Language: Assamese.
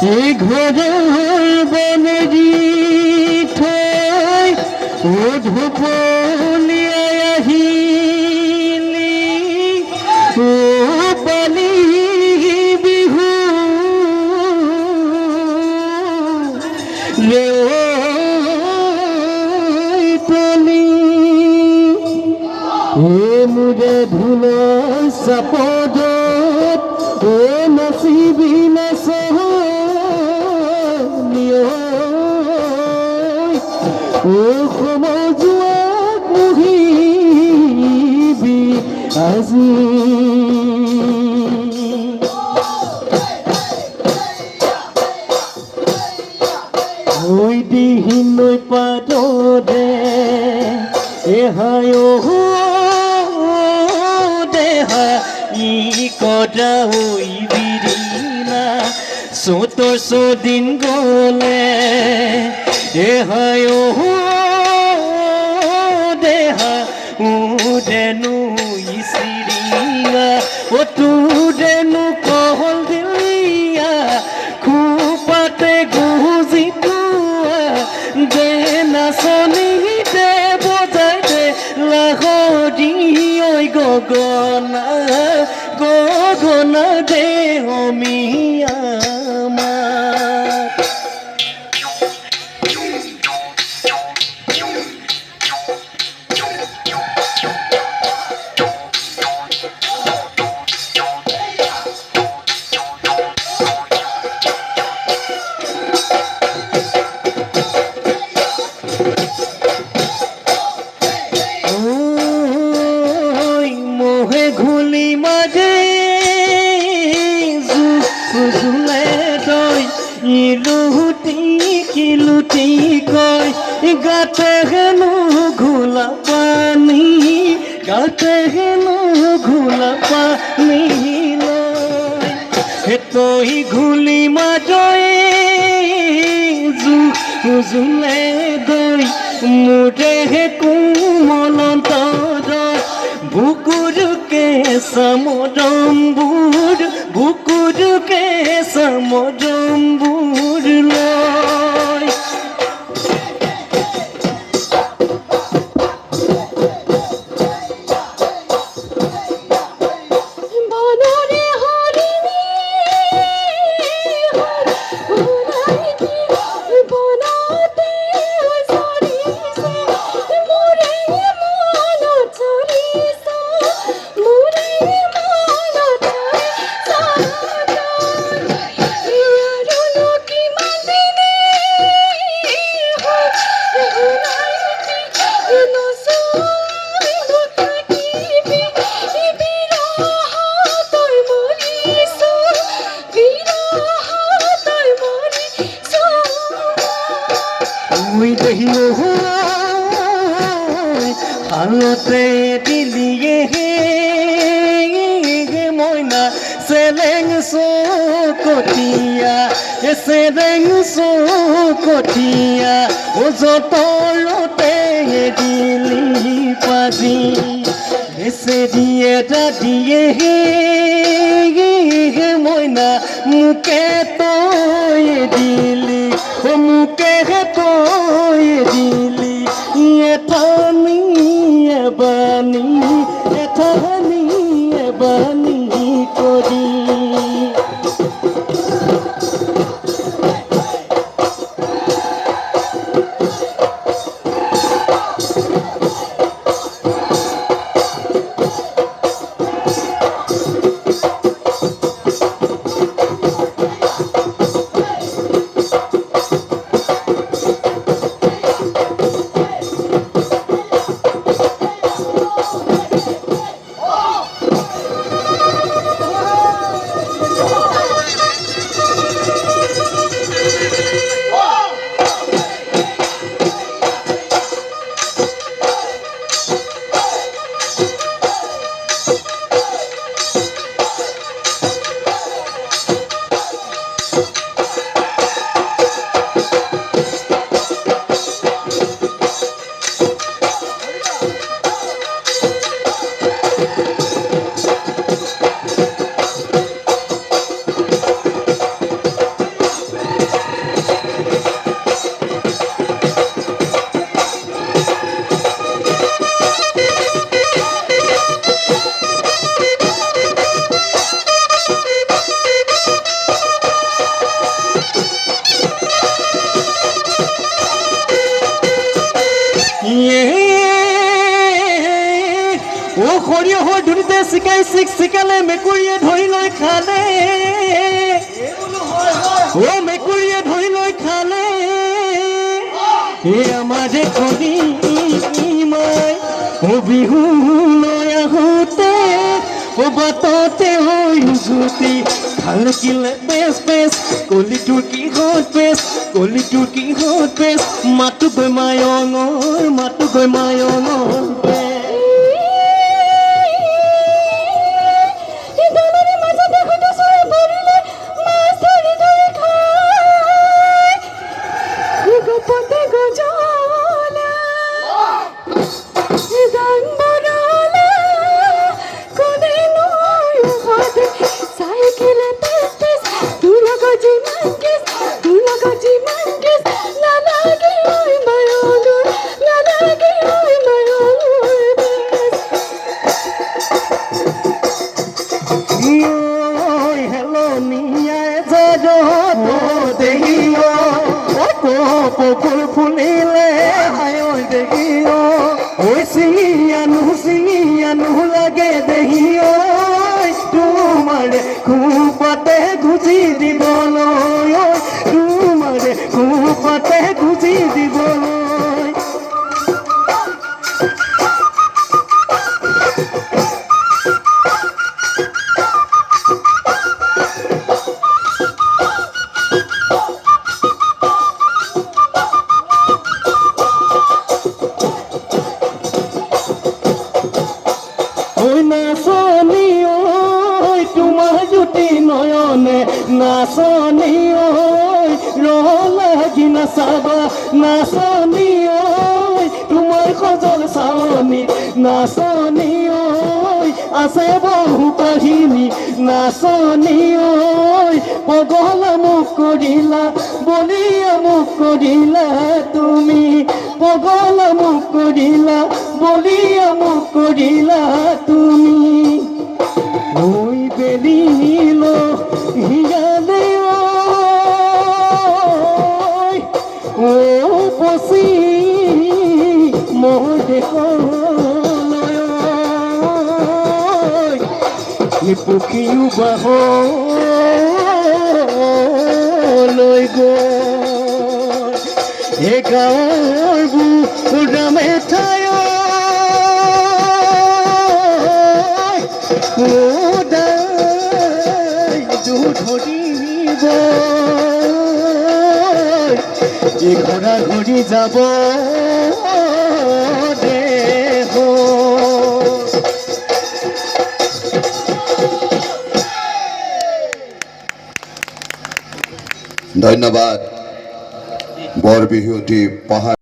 ঘৰৰ বনেদি থৈ ধুপলিয়াই আহিলি পালি বিহু তলি মোৰে ধুলৰ চাপদত নচিবি সমজুৱাক মুহিবি আজি ঐ দিহি নৈ পাততে এহায় দেহা ই কটা হৈ বিৰিনা চোতৰ ছদিন গ'লে এহায় দেহা উদেনু ইচিৰিয়া তুদেনু কহল দিলিয়া খুপাতে গুজিটোৱা যে নাচনীতে বজাইতে লাহৰি ঐ গগনা গগনা দেহমিয়া কিলুটি কয় গাতে হেনো ঘোলা পানী গাতে হেনো ঘোলা পানী লয় তই ঘুলি মাজয়ে জুলে দৈ মোৰে কোমলত বুকুৰকে চামদম্বুৰ বুকুৰকে চামদম্বুৰ লয় হালতে দিলিয়ে মইনা চেলেং চকতীয়া চেলেং চকতীয়া যতৰতে দিলি পাজি এচেদি এটা দিয়ে মইনা মোকে তই দিলি মোকে তই দিলি এঠানি এবানি এঠানি এবানি কৰি অ সৰিয়হৰ ধুনিতে চিকাই চিকালে মেকুৰীয়ে ধৰি লৈ খালে অ মেকুৰীয়ে ধৰি লৈ খালে আমাৰে কণী মাই ও বিহু লৈ আহোঁতে ও বাটতে হৈ জুতি খালকিলে পেচ পেচ কলিটোৰ কিহত পেচ কলিটোৰ কিহত পেচ মাতো গৈ মায়ঙৰ পেচ ফুল ফুলিলে আয়ৈ দেখিও ঐ চিঙি আনো লাগে দেখিও তোমাৰে খুপাতে গুজি দিবলৈ তোমাৰে খুপাতে গুজি দিবলৈ নাচনি ঐ লাগি নাচাবা নাচনি ঐ তোমাৰ সজল চালনি নাচনি ঐ আছে বহু কাহিনী নাচনি ঐ পগলা মোক কৰিলা বলিয়া মোক কৰিলা তুমি পগলা মোক কৰিলা বলিয়া মোক কৰিলা তুমি ঐ বেলিল হিয়ালে ও পচি মোৰ দেখলৈ পক্ষীও বাহলৈ গ'ল এই গাঁৱৰ বুঢ়ামে ঠাই ধৰিব এই ঘোঁৰা ঘূৰি যাব দেহ ধন্যবাদ বৰ বিহুৱতী পাহাৰ